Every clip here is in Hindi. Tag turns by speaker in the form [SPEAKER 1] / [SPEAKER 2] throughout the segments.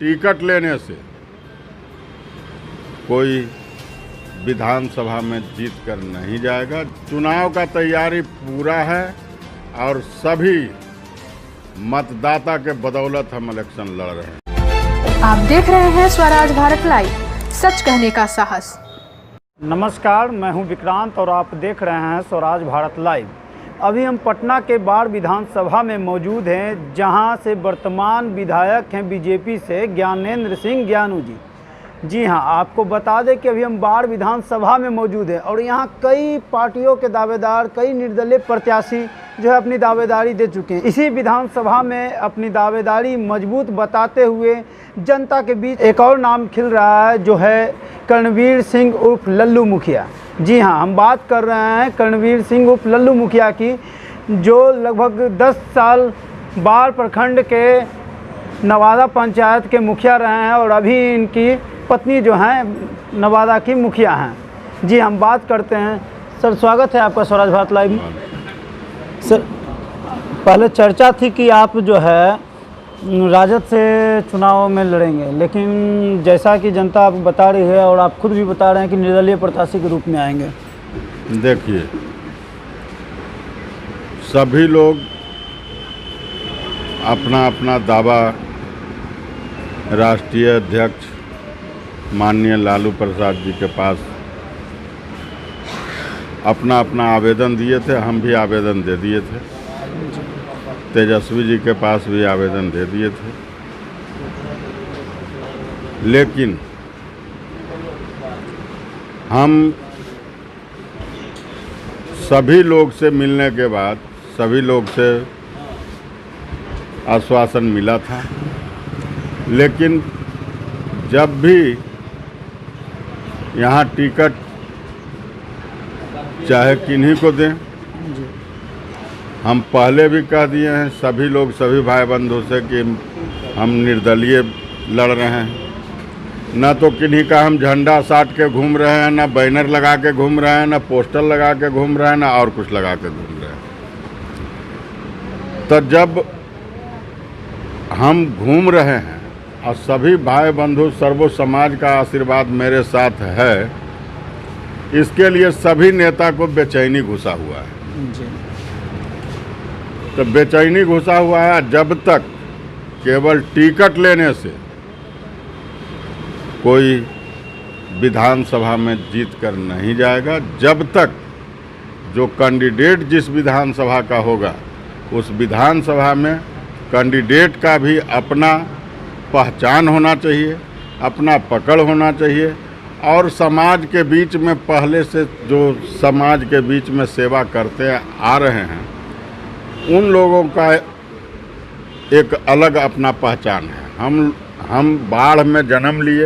[SPEAKER 1] टिकट लेने से कोई विधानसभा में जीत कर नहीं जाएगा। चुनाव का तैयारी पूरा है और सभी मतदाता के बदौलत हम इलेक्शन लड़ रहे हैं।
[SPEAKER 2] आप देख रहे हैं स्वराज भारत लाइव, सच कहने का साहस।
[SPEAKER 3] नमस्कार, मैं हूं विक्रांत और आप देख रहे हैं स्वराज भारत लाइव। अभी हम पटना के बाढ़ विधानसभा में मौजूद हैं, जहां से वर्तमान विधायक हैं बीजेपी से ज्ञानेंद्र सिंह ज्ञानू जी। जी हां, आपको बता दें कि अभी हम बाढ़ विधानसभा में मौजूद हैं और यहां कई पार्टियों के दावेदार, कई निर्दलीय प्रत्याशी जो है अपनी दावेदारी दे चुके हैं। इसी विधानसभा में अपनी दावेदारी मजबूत बताते हुए जनता के बीच एक और नाम खिल रहा है, जो है कर्णवीर सिंह उर्फ लल्लू मुखिया। जी हाँ, हम बात कर रहे हैं कर्णवीर सिंह उर्फ लल्लू मुखिया की, जो लगभग 10 साल बाढ़ प्रखंड के नवादा पंचायत के मुखिया रहे हैं और अभी इनकी पत्नी जो हैं नवादा की मुखिया हैं। जी, हम बात करते हैं। सर, स्वागत है आपका स्वराज भारत लाइव में। सर, पहले चर्चा थी कि आप जो है राजद से चुनाव में लड़ेंगे, लेकिन जैसा कि जनता आपको बता रही है और आप खुद भी बता रहे हैं कि निर्दलीय प्रत्याशी के रूप में आएंगे।
[SPEAKER 1] देखिए, सभी लोग अपना अपना दावा राष्ट्रीय अध्यक्ष माननीय लालू प्रसाद जी के पास अपना अपना आवेदन दिए थे। हम भी आवेदन दे दिए थे। तेजस्वी जी के पास भी आवेदन दे दिए थे। लेकिन हम सभी लोग से मिलने के बाद सभी लोग से आश्वासन मिला था, लेकिन जब भी यहाँ टिकट चाहे किन्हीं को दें, हम पहले भी कह दिए हैं सभी लोग, सभी भाई बंधु से कि हम निर्दलीय लड़ रहे हैं। न तो किन्हीं का हम झंडा साट के घूम रहे हैं, न बैनर लगा के घूम रहे हैं, न पोस्टर लगा के घूम रहे हैं, न और कुछ लगा के घूम रहे हैं। तो जब हम घूम रहे हैं और सभी भाई बंधु सर्व समाज का आशीर्वाद मेरे साथ है, इसके लिए सभी नेता को बेचैनी घुसा हुआ है
[SPEAKER 3] जी।
[SPEAKER 1] तो बेचैनी घुसा हुआ है। जब तक केवल टिकट लेने से कोई विधानसभा में जीत कर नहीं जाएगा, जब तक जो कैंडिडेट जिस विधानसभा का होगा उस विधानसभा में कैंडिडेट का भी अपना पहचान होना चाहिए, अपना पकड़ होना चाहिए और समाज के बीच में पहले से जो समाज के बीच में सेवा करते आ रहे हैं उन लोगों का एक अलग अपना पहचान है। हम बाढ़ में जन्म लिए,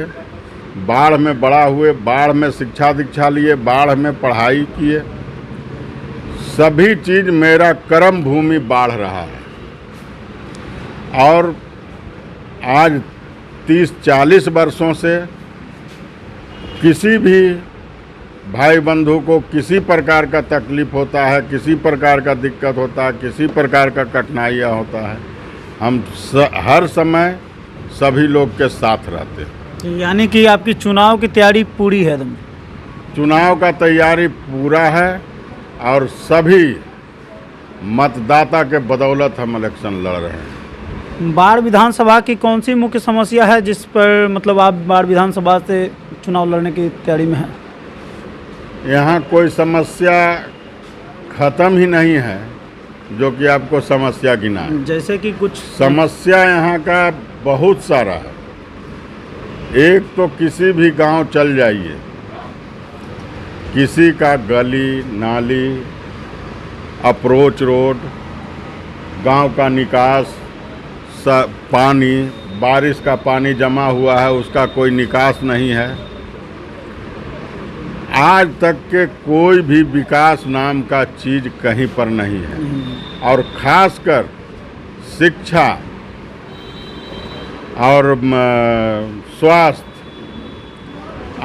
[SPEAKER 1] बाढ़ में बड़ा हुए, बाढ़ में शिक्षा दीक्षा लिए, बाढ़ में पढ़ाई किए। सभी चीज़ मेरा कर्म भूमि बाढ़ रहा है और आज 30-40 वर्षों से किसी भी भाई बंधु को किसी प्रकार का तकलीफ होता है, किसी प्रकार का दिक्कत होता है, किसी प्रकार का कठिनाइयाँ होता है, हम हर समय सभी लोग के साथ रहते हैं।
[SPEAKER 3] यानी कि आपकी चुनाव की तैयारी पूरी है एकदम?
[SPEAKER 1] चुनाव का तैयारी पूरा है और सभी मतदाता के बदौलत हम इलेक्शन लड़ रहे हैं।
[SPEAKER 3] बाढ़ विधानसभा की कौन सी मुख्य समस्या है जिस पर मतलब आप बाढ़ विधानसभा से चुनाव लड़ने की तैयारी में हैं?
[SPEAKER 1] यहाँ कोई समस्या ख़त्म ही नहीं है जो कि आपको समस्या गिना है।
[SPEAKER 3] जैसे कि कुछ
[SPEAKER 1] समस्या यहाँ का बहुत सारा है। एक तो किसी भी गांव चल जाइए, किसी का गली नाली, अप्रोच रोड, गांव का निकास, पानी, बारिश का पानी जमा हुआ है उसका कोई निकास नहीं है। आज तक के कोई भी विकास नाम का चीज़ कहीं पर नहीं है और ख़ासकर शिक्षा और स्वास्थ्य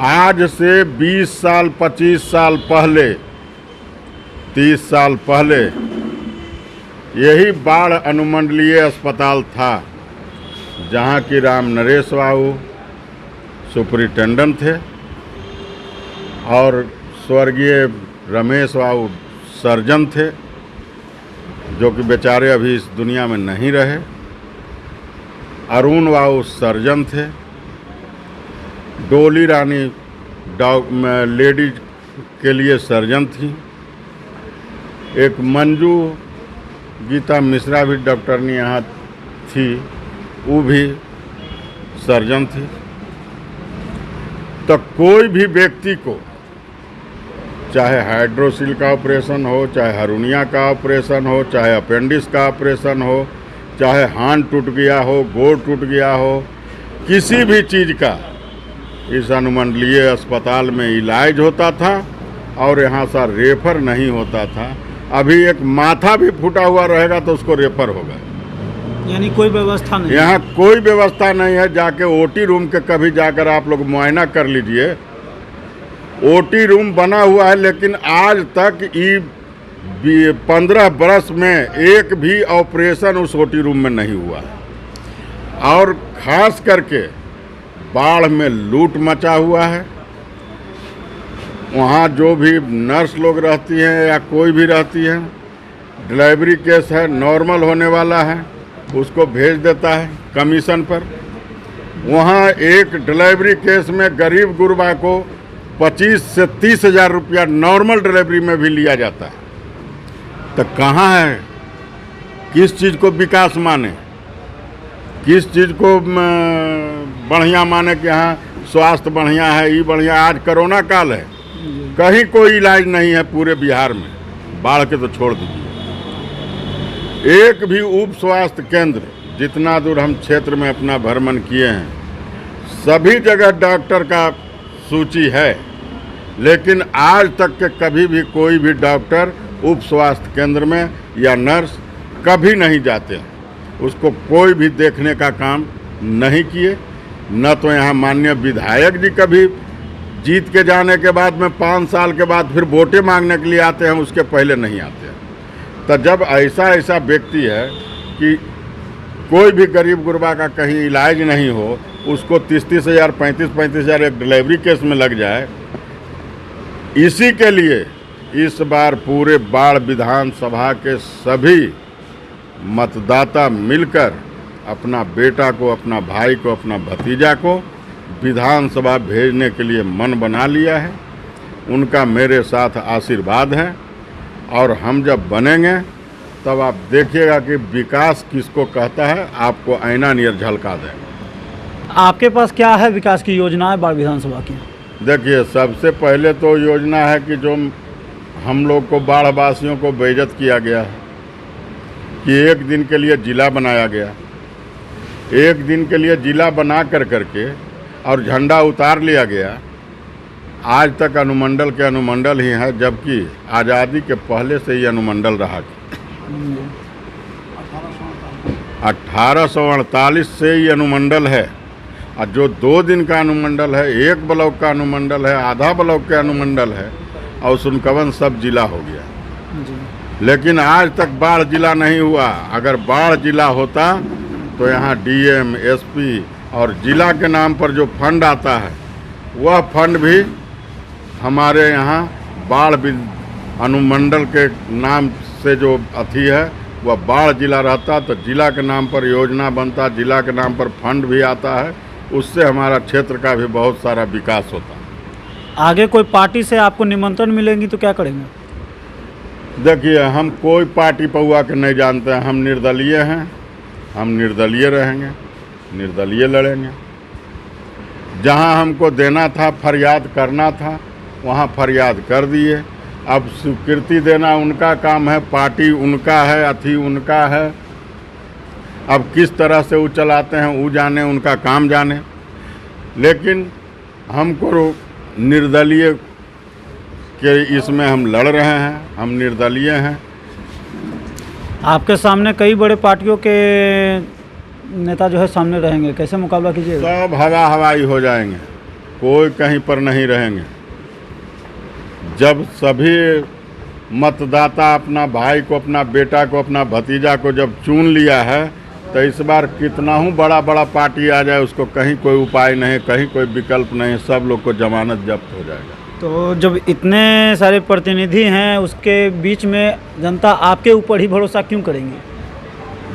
[SPEAKER 1] आज से 20 साल 25 साल पहले 30 साल पहले यही बाढ़ अनुमंडलीय अस्पताल था जहाँ की राम नरेश बाबू सुपरिटेंडेंट थे और स्वर्गीय रमेश बाबू सर्जन थे, जो कि बेचारे अभी इस दुनिया में नहीं रहे। अरुण बाबू सर्जन थे। डोली रानी लेडीज के लिए सर्जन थी। एक मंजू गीता मिश्रा भी डॉक्टरनी यहाँ थी, वो भी सर्जन थी। तो कोई भी व्यक्ति को, चाहे हाइड्रोसिल का ऑपरेशन हो, चाहे हरुनिया का ऑपरेशन हो, चाहे अपेंडिक्स का ऑपरेशन हो, चाहे हाथ टूट गया हो, गोड़ टूट गया हो, किसी भी चीज़ का इस अनुमंडलीय अस्पताल में इलाज होता था और यहाँ से रेफर नहीं होता था। अभी एक माथा भी फूटा हुआ रहेगा तो उसको रेफर होगा।
[SPEAKER 3] यानी कोई व्यवस्था नहीं,
[SPEAKER 1] यहाँ कोई व्यवस्था नहीं है। जाके ओटी रूम के कभी जाकर आप लोग मुआयना कर लीजिए। ओटी रूम बना हुआ है, लेकिन आज तक 15 बरस में एक भी ऑपरेशन उस ओटी रूम में नहीं हुआ। और खास करके बाढ़ में लूट मचा हुआ है। वहाँ जो भी नर्स लोग रहती हैं या कोई भी रहती है, डिलीवरी केस है, नॉर्मल होने वाला है, उसको भेज देता है कमीशन पर। वहाँ एक डिलीवरी केस में गरीब गुरबा को 25 से 30 हज़ार रुपया नॉर्मल डिलीवरी में भी लिया जाता है। तो कहाँ है, किस चीज़ को विकास माने, किस चीज़ को बढ़िया माने कि हाँ स्वास्थ्य बढ़िया है, ये बढ़िया। आज कोरोना काल है, कहीं कोई इलाज नहीं है पूरे बिहार में, बाढ़ के तो छोड़ दीजिए। एक भी उप स्वास्थ्य केंद्र, जितना दूर हम क्षेत्र में अपना भ्रमण किए हैं, सभी जगह डॉक्टर का सूची है, लेकिन आज तक के कभी भी कोई भी डॉक्टर उप स्वास्थ्य केंद्र में या नर्स कभी नहीं जाते हैं। उसको कोई भी देखने का काम नहीं किए। न तो यहाँ माननीय विधायक जी कभी जीत के जाने के बाद में 5 साल के बाद फिर वोटें मांगने के लिए आते हैं, उसके पहले नहीं आते हैं। तो जब ऐसा व्यक्ति है कि कोई भी गरीब गुरबा का कहीं इलाज नहीं हो, उसको 30-30 हज़ार 35-35 हज़ार एक डिलीवरी केस में लग जाए, इसी के लिए इस बार पूरे बाढ़ विधानसभा के सभी मतदाता मिलकर अपना बेटा को, अपना भाई को, अपना भतीजा को विधानसभा भेजने के लिए मन बना लिया है। उनका मेरे साथ आशीर्वाद है और हम जब बनेंगे तब आप देखिएगा कि विकास किसको कहता है, आपको आईना नियर झलका देगा।
[SPEAKER 3] आपके पास क्या है विकास की योजनाएं बाढ़ विधानसभा की?
[SPEAKER 1] देखिए, सबसे पहले तो योजना है कि जो हम लोग को बाढ़ वासियों को बेइज्जत किया गया है, कि एक दिन के लिए जिला बनाया गया, एक दिन के लिए जिला बना करके और झंडा उतार लिया गया। आज तक अनुमंडल के अनुमंडल ही है, जबकि आज़ादी के पहले से ही अनुमंडल रहा। 1848 से ही अनुमंडल है, और जो 2 दिन का अनुमंडल है, 1 ब्लॉक का अनुमंडल है, आधा ब्लॉक के अनुमंडल है, और सुनकवन सब जिला हो गया। लेकिन आज तक बाढ़ जिला नहीं हुआ। अगर बाढ़ जिला होता तो यहाँ डीएम, एसपी और जिला के नाम पर जो फंड आता है, वह फंड भी हमारे यहाँ बाढ़ अनुमंडल के नाम से जो अथी है, वह बाढ़ जिला रहता तो जिला के नाम पर योजना बनता, जिला के नाम पर फंड भी आता है, उससे हमारा क्षेत्र का भी बहुत सारा विकास होता।
[SPEAKER 3] आगे कोई पार्टी से आपको निमंत्रण मिलेंगी तो क्या करेंगे?
[SPEAKER 1] देखिए, हम कोई पार्टी पौआ के नहीं जानते हैं। हम निर्दलीय हैं, हम निर्दलीय रहेंगे, निर्दलीय लड़ेंगे। जहां हमको देना था, फरियाद करना था, वहां फरियाद कर दिए। अब स्वीकृति देना उनका काम है, पार्टी उनका है, अथी उनका है। अब किस तरह से वो चलाते हैं वो जाने, उनका काम जाने। लेकिन हमको निर्दलीय के इसमें हम लड़ रहे हैं, हम निर्दलीय हैं।
[SPEAKER 3] आपके सामने कई बड़े पार्टियों के नेता जो है सामने रहेंगे, कैसे मुकाबला कीजिएगा?
[SPEAKER 1] सब हवाई हो जाएंगे, कोई कहीं पर नहीं रहेंगे। जब सभी मतदाता अपना भाई को, अपना बेटा को, अपना भतीजा को जब चुन लिया है, तो इस बार कितना हूँ बड़ा बड़ा पार्टी आ जाए उसको कहीं कोई उपाय नहीं, कहीं कोई विकल्प नहीं, सब लोग को जमानत जब्त हो जाएगा।
[SPEAKER 3] तो जब इतने सारे प्रतिनिधि हैं उसके बीच में जनता आपके ऊपर ही भरोसा क्यों करेंगे?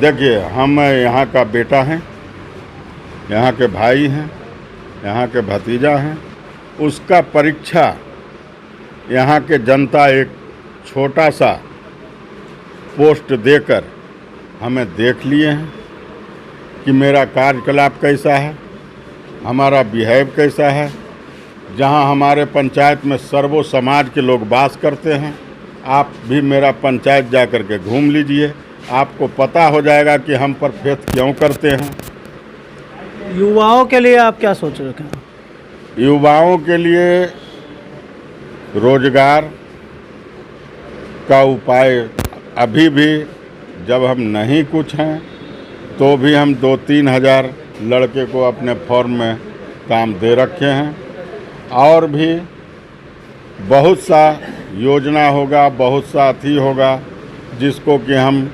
[SPEAKER 1] देखिए, हम यहाँ का बेटा हैं, यहाँ के भाई हैं, यहाँ के भतीजा हैं। उसका परीक्षा यहाँ के जनता एक छोटा सा पोस्ट देकर हमें देख लिए हैं कि मेरा कार्यकलाप कैसा है, हमारा बिहेव कैसा है। जहाँ हमारे पंचायत में सर्वो समाज के लोग वास करते हैं, आप भी मेरा पंचायत जा कर के घूम लीजिए, आपको पता हो जाएगा कि हम पर फेथ क्यों करते हैं।
[SPEAKER 3] युवाओं के लिए आप क्या सोच रखे हैं?
[SPEAKER 1] युवाओं के लिए रोजगार का उपाय अभी भी, जब हम नहीं कुछ हैं तो भी हम 2-3 हज़ार लड़के को अपने फॉर्म में काम दे रखे हैं। और भी बहुत सा योजना होगा, बहुत सा अथी होगा जिसको कि हम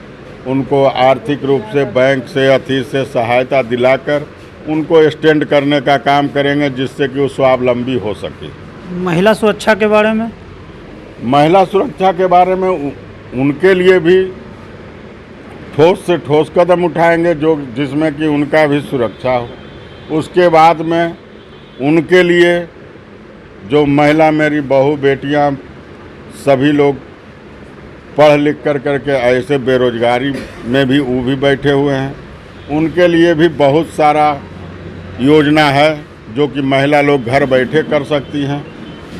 [SPEAKER 1] उनको आर्थिक रूप से बैंक से अथी से सहायता दिलाकर उनको स्टैंड करने का काम करेंगे, जिससे कि वो स्वावलंबी हो सके।
[SPEAKER 3] महिला सुरक्षा के बारे में?
[SPEAKER 1] महिला सुरक्षा के बारे में उनके लिए भी ठोस से ठोस कदम उठाएंगे जो जिसमें कि उनका भी सुरक्षा हो। उसके बाद में उनके लिए जो महिला, मेरी बहू बेटियां, सभी लोग पढ़ लिख कर करके ऐसे बेरोजगारी में भी वो भी बैठे हुए हैं, उनके लिए भी बहुत सारा योजना है जो कि महिला लोग घर बैठे कर सकती हैं,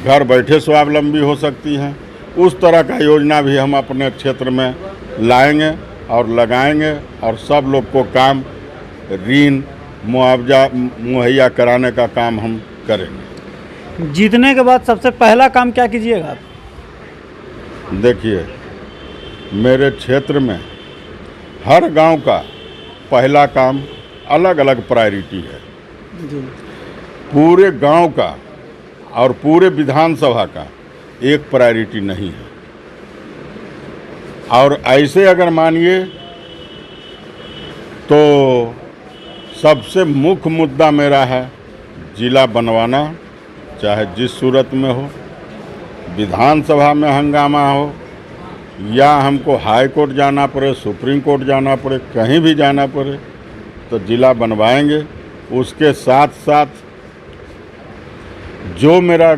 [SPEAKER 1] घर बैठे स्वावलंबी हो सकती हैं। उस तरह का योजना भी हम अपने क्षेत्र में लाएंगे और लगाएंगे और सब लोग को काम, ऋण, मुआवजा मुहैया कराने का काम हम करेंगे।
[SPEAKER 3] जीतने के बाद सबसे पहला काम क्या कीजिएगा आप?
[SPEAKER 1] देखिए, मेरे क्षेत्र में हर गांव का पहला काम अलग अलग प्रायोरिटी है।
[SPEAKER 3] जी।
[SPEAKER 1] पूरे गांव का और पूरे विधानसभा का एक प्रायोरिटी नहीं है। और ऐसे अगर मानिए तो सबसे मुख्य मुद्दा मेरा है जिला बनवाना, चाहे जिस सूरत में हो, विधानसभा में हंगामा हो या हमको हाई कोर्ट जाना पड़े, सुप्रीम कोर्ट जाना पड़े, कहीं भी जाना पड़े तो जिला बनवाएंगे। उसके साथ साथ जो मेरा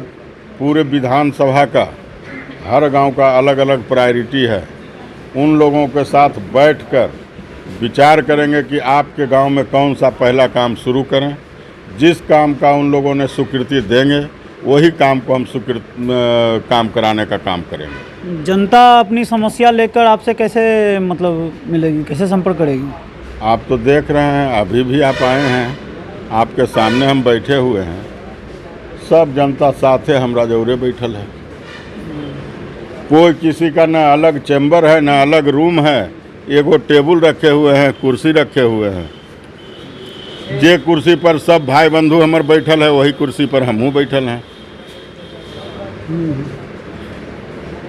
[SPEAKER 1] पूरे विधानसभा का हर गांव का अलग अलग प्रायोरिटी है, उन लोगों के साथ बैठकर विचार करेंगे कि आपके गांव में कौन सा पहला काम शुरू करें। जिस काम का उन लोगों ने स्वीकृति देंगे वही काम को हम काम कराने का काम करेंगे।
[SPEAKER 3] जनता अपनी समस्या लेकर आपसे कैसे मिलेगी, कैसे संपर्क करेगी?
[SPEAKER 1] आप तो देख रहे हैं, अभी भी आप आए हैं, आपके सामने हम बैठे हुए हैं, सब जनता साथे हमरा जौरे बैठल है। कोई किसी का ना अलग चैम्बर है, ना अलग रूम है, एगो टेबल रखे हुए हैं, कुर्सी रखे हुए हैं। जे कुर्सी पर सब भाई बंधु हमारे बैठल है, वही कुर्सी पर हमहू बैठल हैं।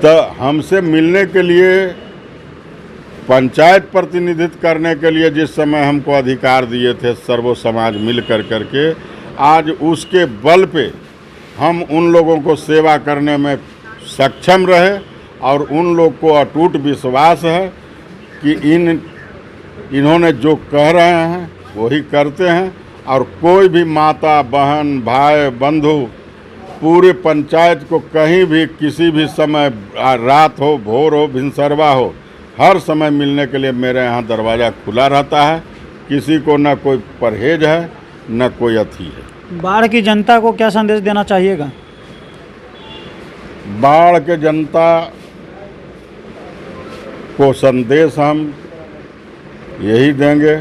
[SPEAKER 1] तो हमसे मिलने के लिए, पंचायत प्रतिनिधित्व करने के लिए जिस समय हमको अधिकार दिए थे सर्वो समाज मिल कर करके, आज उसके बल पे हम उन लोगों को सेवा करने में सक्षम रहे और उन लोग को अटूट विश्वास है कि इन्होंने जो कह रहे हैं वही करते हैं। और कोई भी माता, बहन, भाई, बंधु पूरे पंचायत को कहीं भी किसी भी समय, रात हो, भोर हो, भिनसरवा हो, हर समय मिलने के लिए मेरे यहाँ दरवाज़ा खुला रहता है। किसी को न कोई परहेज है, न कोई अथी है।
[SPEAKER 3] बाढ़ की जनता को क्या संदेश देना चाहिएगा?
[SPEAKER 1] बाढ़ के जनता को संदेश हम यही देंगे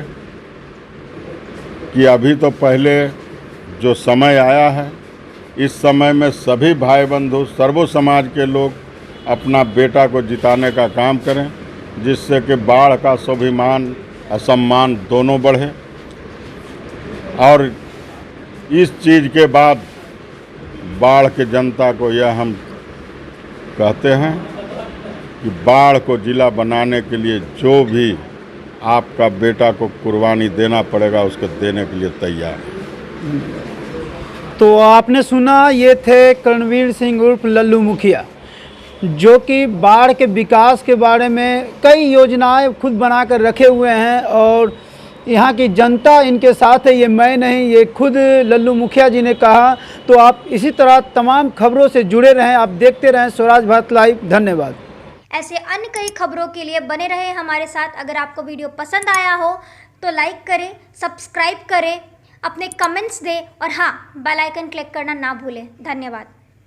[SPEAKER 1] कि अभी तो पहले जो समय आया है, इस समय में सभी भाई बंधु, सर्वो समाज के लोग अपना बेटा को जिताने का काम करें, जिससे कि बाढ़ का स्वाभिमान, असम्मान दोनों बढ़े। और इस चीज़ के बाद बाढ़ के जनता को यह हम कहते हैं कि बाढ़ को जिला बनाने के लिए जो भी आपका बेटा को कुर्बानी देना पड़ेगा, उसको देने के लिए तैयार है।
[SPEAKER 3] तो आपने सुना, ये थे करणवीर सिंह उर्फ लल्लू मुखिया, जो कि बाढ़ के विकास के बारे में कई योजनाएं खुद बनाकर रखे हुए हैं और यहाँ की जनता इनके साथ है। ये मैं नहीं, ये खुद लल्लू मुखिया जी ने कहा। तो आप इसी तरह तमाम खबरों से जुड़े रहें, आप देखते रहें स्वराज भारत लाइव। धन्यवाद।
[SPEAKER 4] ऐसे अन्य कई खबरों के लिए बने रहे हमारे साथ। अगर आपको वीडियो पसंद आया हो तो लाइक करें, सब्सक्राइब करें, अपने कमेंट्स दें और हाँ, बेल आइकन क्लिक करना ना भूलें। धन्यवाद।